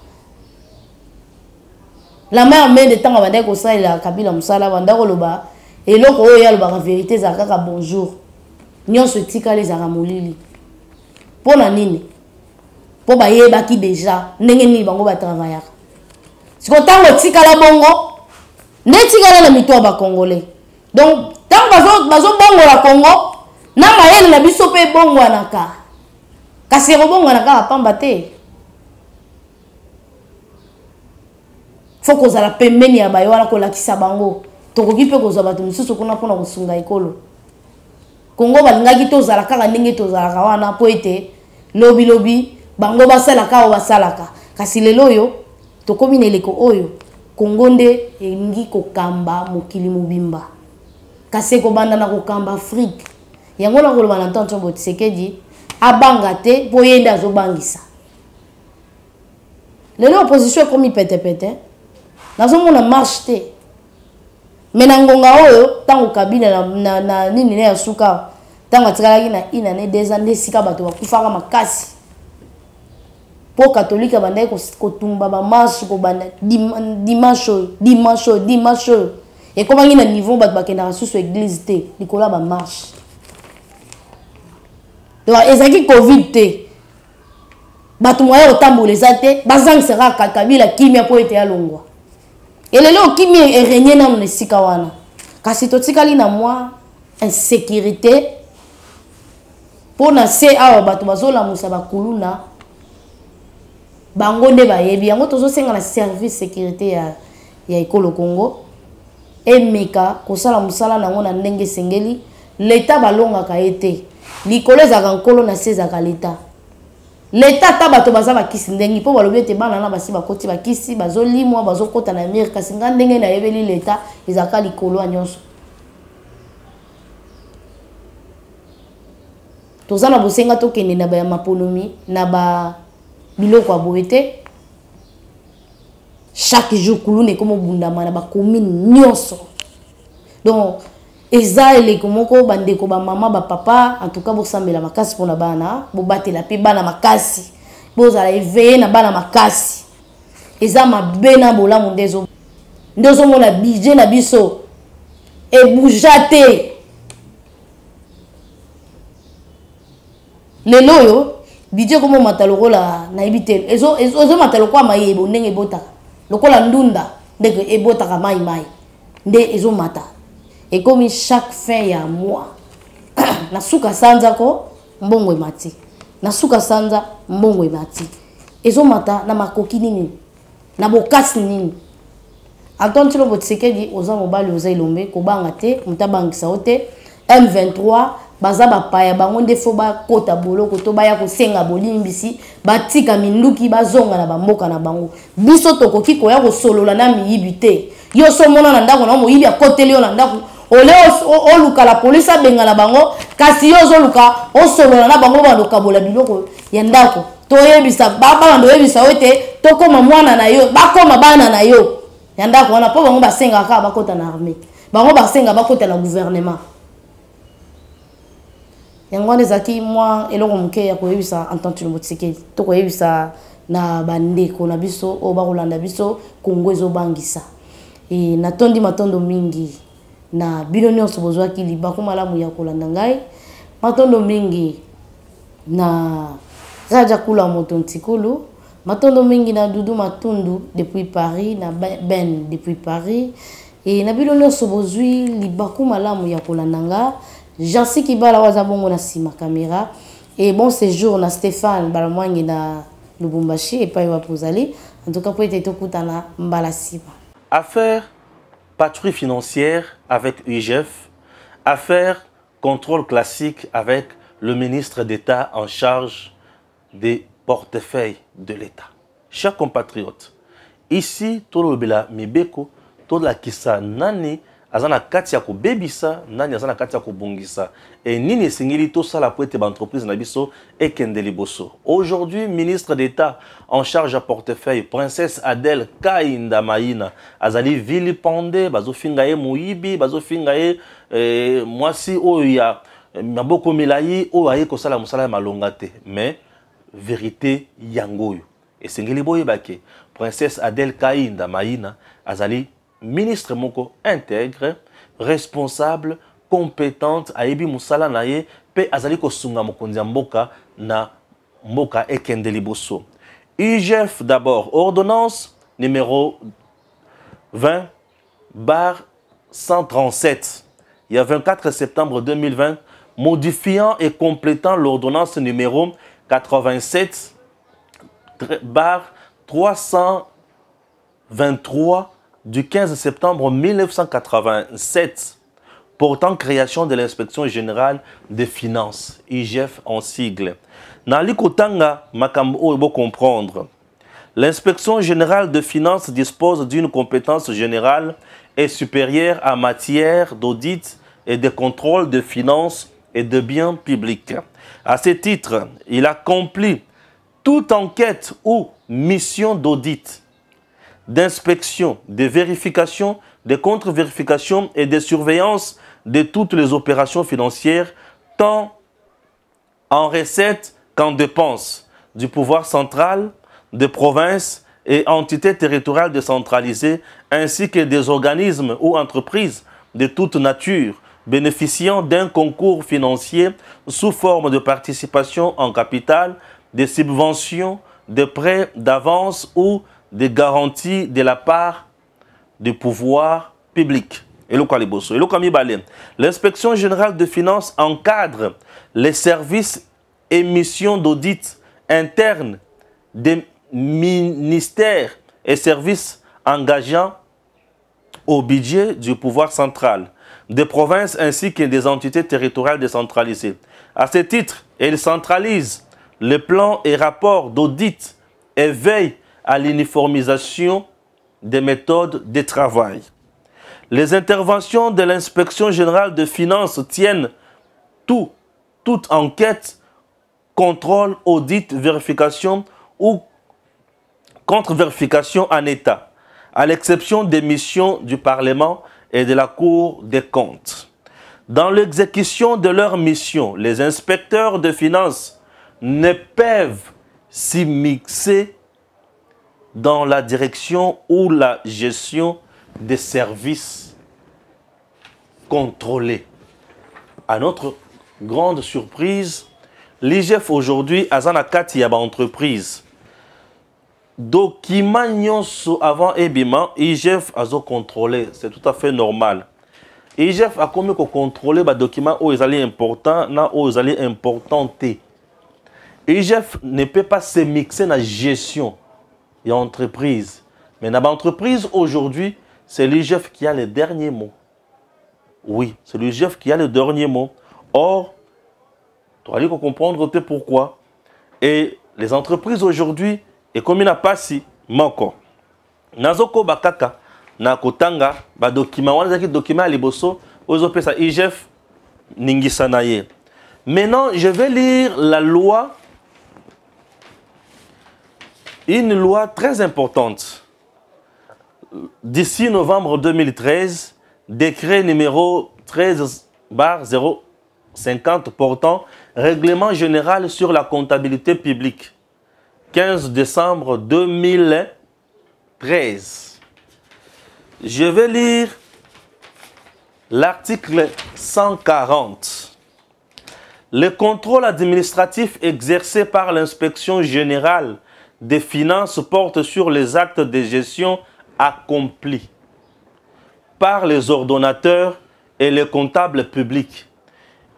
Speaker 1: la mère mende tanga bandaki kosalela Kabila mosala bandaki koloba eloko oyo alobaka vérité ezalaka kaka bonjour nyonso etikala ezalaka molili mpona nini mpo bayebaki deja ndenge nini bango batravaillaka siko ntango etikala bongo nde etikala na mito ya bakongolais donc ntango bazobongola Kongo na mayele na biso mpe ebongwanaka kasi ekobongwana kaka pamba te fo kozala pembeni ya bayo wana kolakisa bango tokoki mpe kozwa bato mosusu kuna mpona kosunga ekolo Kongo balingaki tozala kaka ndenge tozalaka wana mpo ete lobi bango basalaka o basalaka kasi lelo oyo tokomi na eleko oyo Kongo nde elingi kokamba mokili mobimba kasi ekobanda na kokamba Afrique yango na koloba na Tonton Tshisekedi abanga te mpo ye nde azobangisa lelo opposition ekomi petepete nazomona marche te me na ngonga oyo ntango Kabila na nini ne ya suka ntango atikalaki na ina ne 2 ans nde esika bato bakufaka makasi mpo katolike bandaki kotumba bamarshe kobanda dimanche oyo ekomangi na niveau bato bakendaka susu église te likolo ya bamarshe donc ezalaki covid te bato moya kotambola eza te bazangisaka Kabila kimia mpo ete alongwa elelo kimia erenye nano na esika wana kasi totikali na mwa insécurité mpona se awa bato bazolamusa bakuluna bango nde bayebi yango tozosenga na service sécurité ya ekolo Congo emeka kosala mosala nango na ndenge esengeli leta balongaka ye te likolo ezalaka nkolo na se ezalaka leta leta ata bato baza bakisi ndengi mpo balobi ete bana na basi bakoti bakisi bazolimwa bazokota na mire kasi nga ndenge nayebeli leta ezalaka likolo ya nyonso toza na bosenga tokende na baya maponomi na biloko ya boye te chaque jour kuluna ekomi obundama na bacommune nyonso donc eza eleko moko bandeko bamama bapapa en tout cas bosambela makasi mpona bana bobatela mpe bana makasi bozala eveye na bana makasi eza mabe na bolamu nde ozomona budget na biso ebuja te lelo oyo budget komo mata lokola nayebi te ezomata lokola mayebo ndenge ebotaka lokola ndunda ndenge ebotaka mai nde ezomata ekomi chaque fin ya mois na suka sanza ko mbongo emati na suka sanza mbongo emati ezomata na makoki nini na bokasi nini Antoine Tshilombo Tshisekedi oza mobali oza ilombe kobanga te mutabangisa ote M23 baza bapaya bango nde fo bakota boloko to baya kosenga bolimbisi batika minduki bazonga na bamboka na bango biso tokoki koya kosolola na miyibi te yo so mona na ndako na moyibi akoteli yo na ndako ole oluka la police abenga na bango kasi yo zoluka osolola na bango bandoka bola biloko ya ndako toyebisa baba ndo yebisa ote tokoma mwana na yo bakoma bana na yo ya ndako wana po bango basenga ka bakota na armée bango basenga bakota na gouvernement yango ezaki mwa eloko moke ya koyebisa Antoine Tshilombo Tshisekedi to koyebisa na bandeko na biso o bakolanda biso Kongo ezobangisa e natondi matondo mingi na bino nyonso bozwaki libaku malamu ya kolanda ngai matondo mingi na Raja Kula Moto Ntikulu matondo mingi na Dudu Matundu depuis Paris na Ben depuis Paris e na bino nyonso bozwi libaku malamu ya kolanda ngai Jansi Kibala wazabongo na sima caméra et bon séjour na Stéphane Balamwangi na Lubumbashi et pas Wapozali en tout cas pour être tokutana mbala sima.
Speaker 2: Affaire patrouille financière avec UGF, affaire contrôle classique avec le ministre d'État en charge des portefeuilles de l'État. Chers compatriotes, ici tout le bela mibeko tout la kisa nani azana kati ya ko bebisa nani azana kati ya ko bongisa et nini singili to sala po ete ba entreprise na biso ekende liboso. Aujourd'hui, ministre d'État en charge à portefeuille princesse Adèle Kainda Maïna azali vilipendé bazofinga ye muibi bazofinga ye mwasi oyo ya maboko milayi oyo aye kosala musala ya malonga te, mais vérité yango yo esengeli boyebake princesse Adèle Kainda Maïna azali ministre moko intègre, responsable, compétente, ayebi musala na ye, pe azali kosunga mokonzi ya mboka na mboka ekende liboso. IGF d'abord, ordonnance numéro 20/137, il y a 24 septembre 2020, modifiant et complétant l'ordonnance numéro 87/323 du 15 septembre 1987 portant création de l'inspection générale des finances, IGF en sigle. Nali Kotanga makambo oyo comprendre. L'inspection générale de finances dispose d'une compétence générale et supérieure en matière d'audit et de contrôle de finances et de biens publics. À ce titre, il accomplit toute enquête ou mission d'audit, d'inspection, de vérification, de contre-vérification et de surveillance de toutes les opérations financières, tant en recettes qu'en dépenses, du pouvoir central, des provinces et entités territoriales décentralisées, ainsi que des organismes ou entreprises de toute nature, bénéficiant d'un concours financier sous forme de participation en capital, de subventions, de prêts d'avance ou des garanties de la part du pouvoir public. L'inspection générale de finances encadre les services et missions d'audit interne des ministères et services engageant au budget du pouvoir central, des provinces ainsi que des entités territoriales décentralisées. À ce titre, elle centralise les plans et rapports d'audit et veille à l'uniformisation des méthodes de travail. Les interventions de l'inspection générale de finances tiennent toute enquête, contrôle, audit, vérification ou contre-vérification en état, à l'exception des missions du Parlement et de la Cour des comptes. Dans l'exécution de leurs missions, les inspecteurs de finances ne peuvent s'immiscer dans la direction ou la gestion des services contrôlés. À notre grande surprise, l'IGF aujourd'hui a une entreprise. Document nyonso avant ebima, IGF a contrôlé, c'est tout à fait normal. IGF a comme contrôler les documents où ils allaient importants, où ils allaient importanter. IGF ne peut pas se mixer dans la gestion de l'entreprise. Mais dans l'entreprise aujourd'hui, c'est l'IGF qui a le dernier mot. Oui, c'est l'IGF qui a le dernier mot. Or, tu vas comprendre pourquoi. Et les entreprises aujourd'hui, et comme il n'a pas si, manko. Nazoko bakaka, na kotanga, ba document, on a des documents à liboso, aux opérations IGF, ningisanaye. Maintenant, je vais lire la loi, une loi très importante. D'ici novembre 2013, décret numéro 13/050 portant règlement général sur la comptabilité publique. 15 décembre 2013. Je vais lire l'article 140. Le contrôle administratif exercé par l'inspection générale des finances porte sur les actes de gestion accomplis par les ordonnateurs et les comptables publics.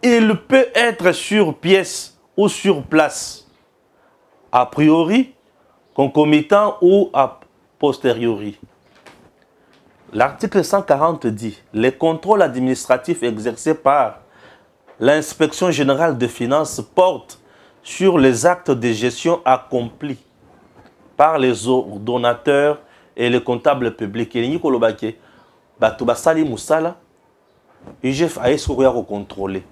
Speaker 2: Il peut être sur pièce ou sur place, a priori, concomitant ou a posteriori. L'article 140 dit « Les contrôles administratifs exercés par l'inspection générale des finances portent sur les actes de gestion accomplis par les ordonnateurs et les comptables publics. » IGF a ce qu'on contrôler.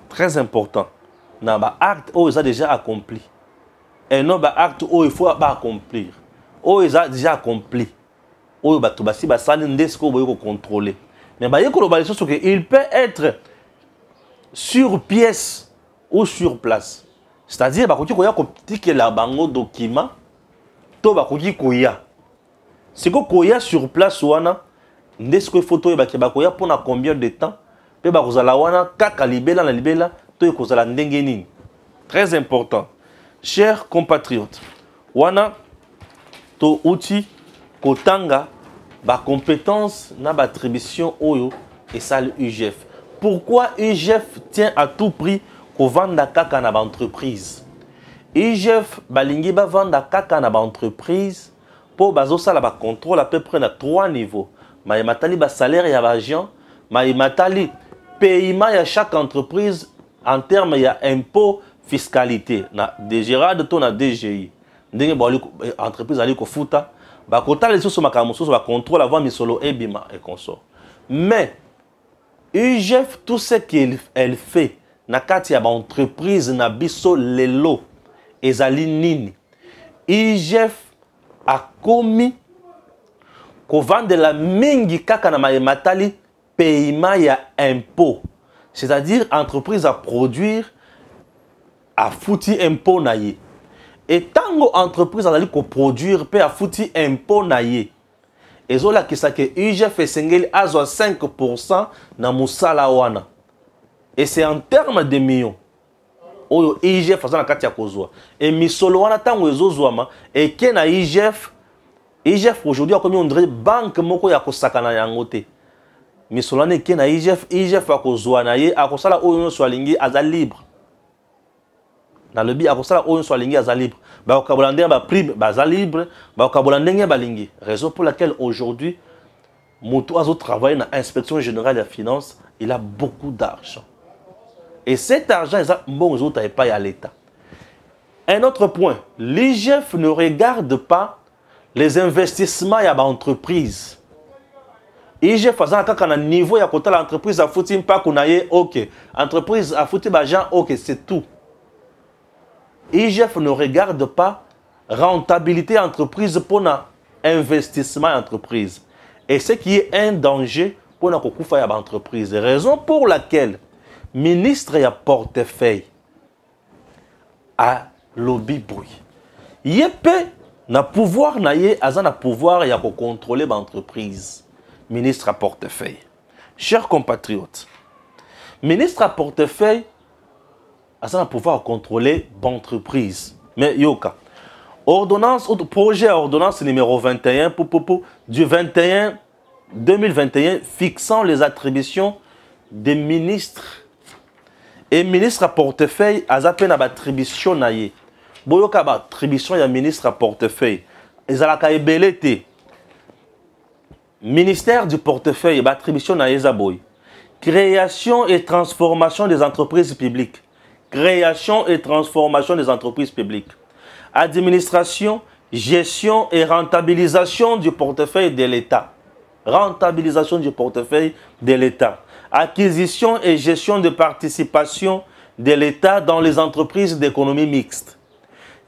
Speaker 2: Très important. Dans les actes, ils ont déjà accompli. Et non, les actes, il faut accomplir. Ils ont déjà accompli. Ils ont contrôler. Mais il peut être sur pièce ou sur place. C'est-à-dire qu'il y a un document, c'est que sur place, il faut photo pour combien de temps. Très important. Chers compatriotes, wana to outil kotanga ba compétence na ba attribution oyo et ça l'UGF. Pourquoi UGF tient à tout prix ko vanda kaka na ba entreprise? UGF balingi ba vanda kaka na ba entreprise pour bazo sala ba contrôle à peu près na 3 niveaux. Ma matali ba salaire ya ba agent, ma matali paiement à chaque entreprise en termes de impôt, fiscalité. Na DGRA de ton DGI. Entreprise ali ko futa, ba kota les sous makamuso ba contrôle avant misolo ebima et consort. Mais UGF tout ce qu'elle fait na kati ya ba entreprise na biso lelo ezali nini. UGF a commis ko vendre la mingi kaka na matali paiement ya impôt. C'est-à-dire, entreprise à produire, à foutu impôt naïe. Et tant que entreprise a produire, peut à foutu impôt naïe. Et zola qui sa que UGF et Sengeli a 5% na musala wana. Et c'est en termes de millions. Oyo UGF faisant la katia kozwa. Et misolo wana tango ezozwama et que na UGF aujourd'hui a comme on dirait banque moko ya kosakana yangote. Mais solane qui na IGF a kozwa na ye a kosala oyo so alingi aza libre. Dans le but a kosala oyo so alingi aza libre. Ba kabolande ba prime ba za libre, ba kabolande ba lingi. Raison pour laquelle aujourd'hui Moto Azo travaille dans l'inspection générale des finances, il a beaucoup d'argent. Et cet argent est bon aux autres et pas à l'État. Un autre point, l'IGF ne regarde pas les investissements à l'entreprise. IGF faisant un niveau à côté de l'entreprise à foutre pas qu'on aille ok. Entreprise à foutre l'argent ok, c'est tout. IGF ne regarde pas rentabilité entreprise pour investissement entreprise. Et ce qui est un danger pour l'entreprise. Raison pour laquelle ministre et portefeuille à lobby bruit. Il peut na pouvoir na pouvoir ya contrôler l'entreprise. Ministre à portefeuille. Chers compatriotes, ministre à portefeuille a pouvoir contrôler l'entreprise. Mais yoka, ordonnance, projet à ordonnance numéro 21 du 21 2021 fixant les attributions des ministres. Et ministre à portefeuille a peine à attribution naïe. Boyoka ba attribution ya ministre à portefeuille. Ezalaka ebelete. Ministère du portefeuille, attribution à Ezaboy. Création et transformation des entreprises publiques. Création et transformation des entreprises publiques. Administration, gestion et rentabilisation du portefeuille de l'État. Rentabilisation du portefeuille de l'État. Acquisition et gestion de participation de l'État dans les entreprises d'économie mixte.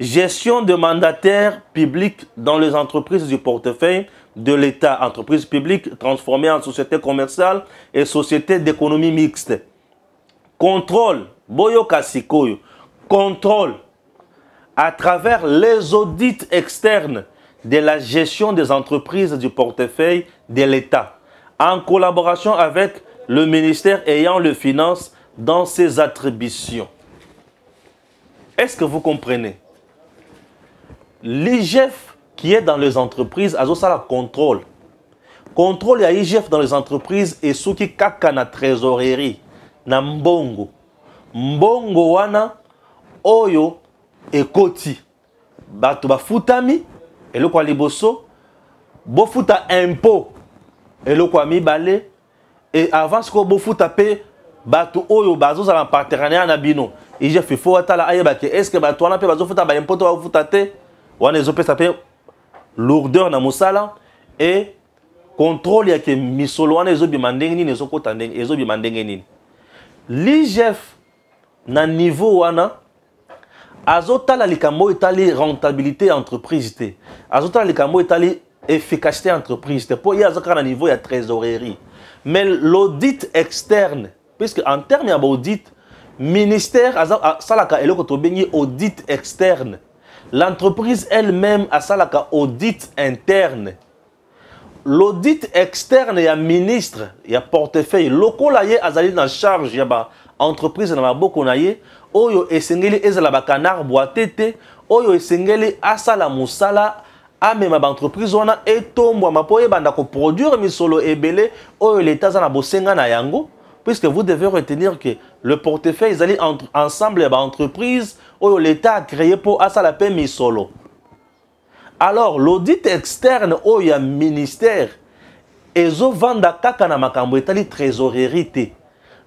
Speaker 2: Gestion de mandataires publics dans les entreprises du portefeuille de l'État, entreprises publiques transformées en sociétés commerciales et sociétés d'économie mixte. Contrôle, boyo kasikoyo, contrôle à travers les audits externes de la gestion des entreprises du portefeuille de l'État, en collaboration avec le ministère ayant le finance dans ses attributions. Est-ce que vous comprenez? L'IGF qui est dans les entreprises a aussi le contrôle. Contrôle ya IGF dans les entreprises et ceux qui kaka na trésorerie na mbongo. Mbongo wana oyo ekoti. Bato ba futami eloko ya liboso bo futa impôt eloko ya mibale et avant ce que bo futa pe bato oyo bazo za partenariat na bino. IGF faut atala ayeba ke est-ce que bato wana pe bazo futa ba impôt to ba futa te wana ezopesa pe lourdeur na musala et contrôle ya ke misolo wana ezobima ndenge nini ezokota ndenge ezobima ndenge nini. L'IGF na niveau wana azotala likambo etali rentabilité entreprise te, azotala likambo etali efficacité entreprise te, po ya azokaka na niveau ya trésorerie. Mais l'audit externe, puisque en termes ya audit, ministère asalaka eloko tobengi audit externe, l'entreprise elle-même asalaka audit interne. L'audit externe ya ministre ya portefeuille lokola ye azali na charge ya ba entreprise na maboko na ye, oyo esengeli ezala ba canard boité te, oyo esengeli asala musala amema ba entreprise wana etombwa mapo ebanda ko produire misolo ebele oyo l'état za na bosenga na yango, puisque vous devez retenir que le portefeuille ezali ensemble ya ba entreprise oyo l'état a créé pour asala pe misolo. Alors l'audit externe oyo ya ministère ezovanda kaka na makambo etali trésorerie te.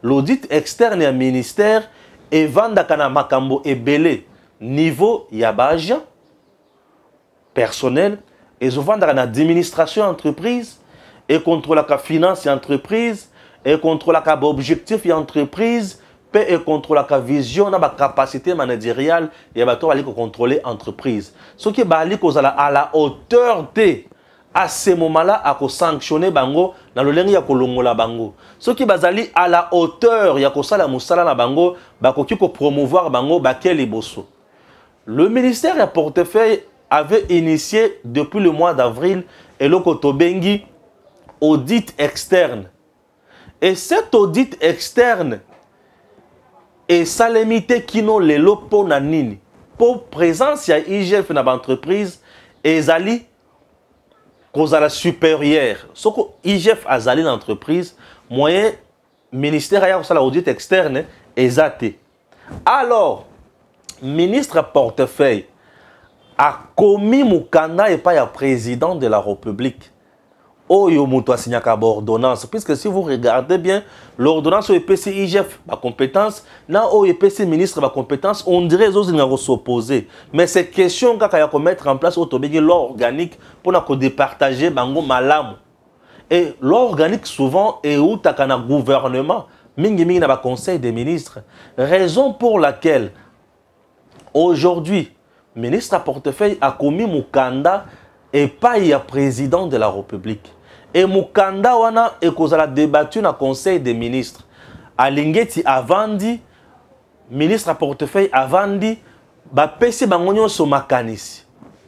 Speaker 2: L'audit externe ya ministère evandaka na makambo ebele niveau ya baja personnel, ezovandaka na administration entreprise, et contrôlaka finance entreprise, et contrôlaka objectif entreprise, et contrôlaka vision na ba capacité managériale ya bato bali ko contrôler entreprise. Ce qui bali ko zala à la hauteur te, à ce moment-là à ko sanctionner bango na lolengi ya kolongola bango. Ce qui bazali à la hauteur ya ko sala musala na bango bakoki ko promouvoir bango bakeli bosso. Le ministère ya portefeuille avait initié depuis le mois d'avril et le Kotobengi audit externe. Et cet audit externe est salemité kino lelo po na nini. Pour présence ya IGF na entreprise ezali kozala supérieur. Soko IGF azali l'entreprise, moyen ministère ya kosala audit externe ezate. Alors, ministre portefeuille a commis mukanda et pas ya président de la République. Oyo muto a signé ordonnance, puisque si vous regardez bien l'ordonnance au EPC IGF ma compétence, na au EPC ministre ma compétence, on dirait que ils vont s'opposer. Mais c'est question qu'il y a mettre en place autobégi l'organique pour nous départager bango malam. Et l'organique souvent est où takana gouvernement, mingi mingi na ba conseil des ministres. Raison pour laquelle aujourd'hui ministre à portefeuille a commis mukanda et pas il y a président de la République. Et mukanda wana e kozala débattu na conseil des ministres. Alingeti avandi ministre à portefeuille avandi ba pesi bangonyo so makanisi.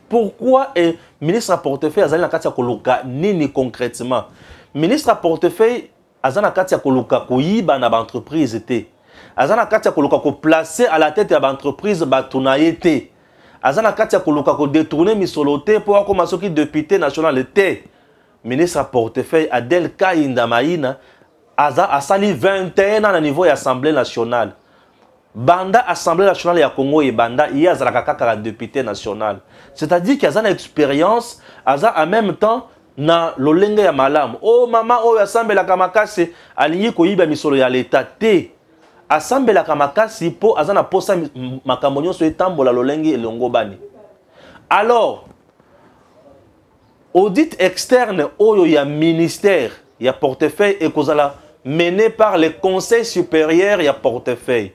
Speaker 2: Pourquoi et ministre à portefeuille azali na kati ya koluka nini concrètement? Ministre à portefeuille azali na kati ya koluka koyiba na ba entreprise te. Azali na kati ya koluka ko placer à la tête ya ba entreprise batunaye te. Azana katia koluka ko détourner misoloté pour comme soki député national té. Ministre à portefeuille Adel Kainda Maïna a sali 21 ans à niveau de l'Assemblée nationale. Banda Assemblée nationale ya Congo et banda il y a kaka député national. C'est-à-dire qu'il y a une expérience en même temps na lolenge ya malam. Oh maman oh Assemblée la kamakase aligné ko yiba misolo ya l'état té. Assemblée la kamakasi po azana posa makambo so etambola lolenge elongo bani. Alors audit externe oyo ya ministère ya portefeuille et kozala mené par le conseil supérieur ya portefeuille.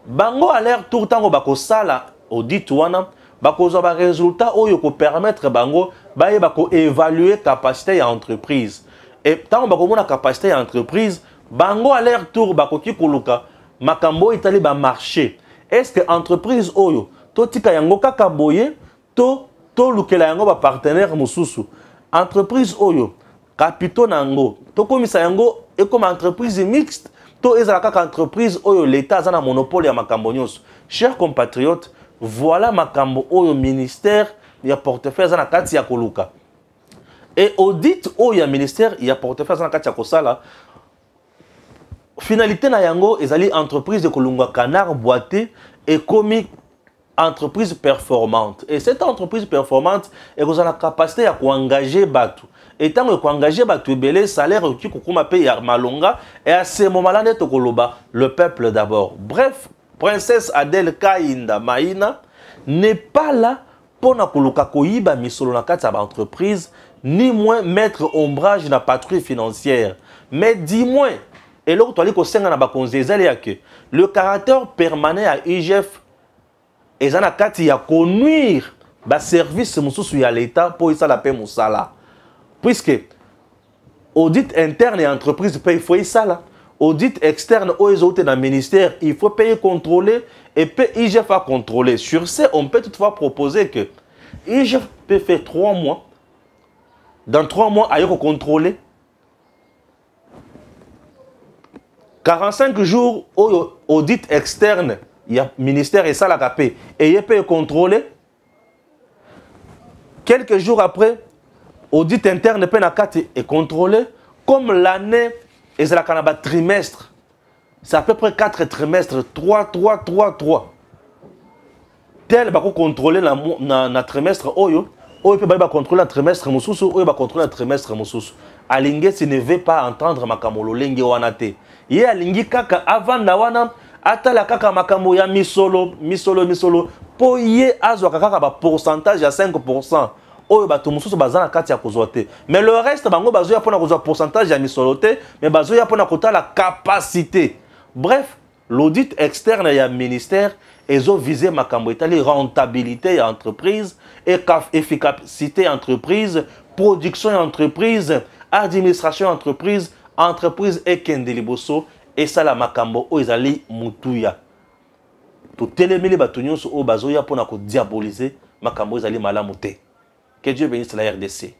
Speaker 2: Bango a l'air tout temps bako sala audit wana bako zo ba résultat oyo ko permettre bango baye bako évaluer capacité ya entreprise. Et tant bako mona capacité ya entreprise bango a l'air tour bako ki kuluka makambo itali ba marché. Est-ce que entreprise oyo to tika yango kaka boye to lukela yango ba partenaire mususu. Entreprise oyo capitaux nango to komisa yango et comme entreprise mixte to ezala kaka entreprise oyo l'état a na monopole ya makambo nyonso. Chers compatriotes, voilà makambo oyo ministère ya portefeuille za na kati ya koluka. Et audit oyo ya ministère ya portefeuille za na kati ya kosala. Finalité na yango ezali entreprise de kolunga canard boité et commis entreprise performante. Et cette entreprise performante est la capacité à engager batu. Et tant que engager batu belé salaire qui kokuma paye malonga et à ce moment-là net koloba le peuple d'abord. Bref, princesse Adel Kainda Maïna n'est pas là pour na koluka koyiba misolo na kati ya entreprise ni moins mettre ombrage na patrouille financière. Mais dis-moi, et là, tu as dit que le caractère permanent à IGF est un acte à conduire le service à l'État pour y la paix moussala. Puisque audit interne et entreprise paye faut ça là. Audit externe aux autres dans le ministère, il faut payer contrôler et puis IGF a contrôler. Sur ce, on peut toutefois proposer que IGF peut faire 3 mois. Dans 3 mois, il faut contrôler. 45 jours au audit externe, il y a ministère et ça la capé. Et il peut contrôler. Quelques jours après, audit interne peut et contrôler. Comme l'année, et c'est la trimestre. C'est à peu près 4 trimestres. 3. Tel va contrôler le trimestre. Oyo peut contrôler le trimestre. Oyo va contrôler le trimestre. Alingue, si ne veut pas entendre makamolo lenge wanate. Ye alingi kaka avant na wana atala kaka makambo ya misolo po ye azwa kaka ba pourcentage à 5%. Oyo bato mususu bazana kati ya kozwa te. Mais le reste bango bazo ya pona kozwa pourcentage ya misolo te, mais bazo ya pona kota la capacité. Bref, l'audit externe ya ministère ezo viser makambo etali rentabilité ya entreprise et efficacité entreprise, production entreprise, administration entreprise, entreprise et kendeliboso et ça la makambo o ezali mutuya. To telemeli batonyo so o bazo ya pona ko diaboliser makambo ezali malamu te. Que Dieu bénisse la RDC.